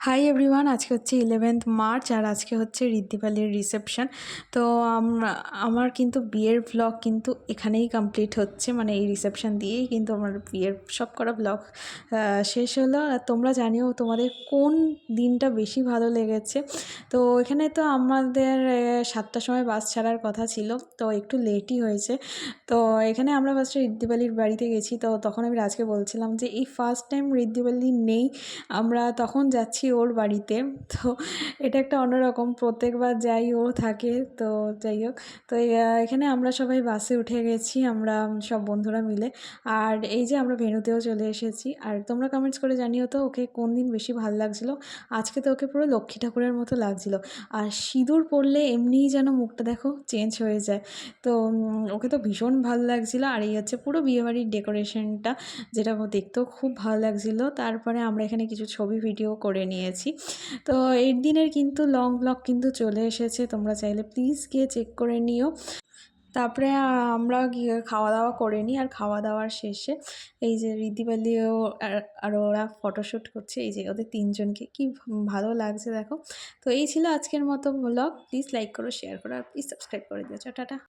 Hi everyone, আজকে হচ্ছে 11th March আর আজকে হচ্ছে ঋদ্ধিপালির রিসেপশন। তো আমার কিন্তু বিয়ের ভ্লগ কিন্তু এখানেই কমপ্লিট হচ্ছে, মানে এই রিসেপশন দিয়েই কিন্তু আমার বিয়ের সব করা ভ্লগ শেষ হলো। আর তোমরা জানিও তোমাদের কোন দিনটা বেশি ভালো লেগেছে। তো এখানে তো আমাদের 7টার সময় বাস ছাড়ার কথা ছিল, তো একটু লেটই হয়েছে। তো এখানে আমরা ফার্স্টে ঋদ্ধিপালির বাড়িতে গেছি। তো তখন আমি রাজকে বলছিলাম যে এই ফার্স্ট টাইম ঋদ্ধিপালি নেই, আমরা তখন যাচ্ছি ওর বাড়িতে। তো এটা একটা অন্যরকম, প্রত্যেকবার যাই ও থাকে। তো যাই হোক, তো এখানে আমরা সবাই বাসে উঠে গেছি, আমরা সব বন্ধুরা মিলে। আর এই যে আমরা ভেন্যুতেও চলে এসেছি। আর তোমরা কমেন্টস করে জানিও তো ওকে কোন দিন বেশি ভালো লাগছিলো। আজকে তো ওকে পুরো লক্ষ্মী ঠাকুরের মতো লাগছিলো। আর সিঁদুর পরলে এমনিই যেন মুখটা দেখো চেঞ্জ হয়ে যায়। তো ওকে তো ভীষণ ভালো লাগছিলো। আর এই হচ্ছে পুরো বিয়েবাড়ির ডেকোরেশনটা, যেটা দেখতেও খুব ভালো লাগছিলো। তারপরে আমরা এখানে কিছু ছবি ভিডিও করে নিয়েছি। তো এই দিনের কিন্তু লং ব্লগ কিন্তু চলে এসেছে, তোমরা চাইলে প্লিজ গিয়ে চেক করে নিও। তারপরে আমরা গিয়ে খাওয়া দাওয়া করে নিই। আর খাওয়া দাওয়ার শেষে এই যে ঋদ্ধিপালিও আর ওরা ফটোশ্যুট করছে। এই যে ওদের তিনজনকে কি ভালো লাগছে দেখো। তো এই ছিল আজকের মতো ব্লগ। প্লিজ লাইক করো, শেয়ার করো, আর প্লিজ সাবস্ক্রাইব করে দিও। টাটা।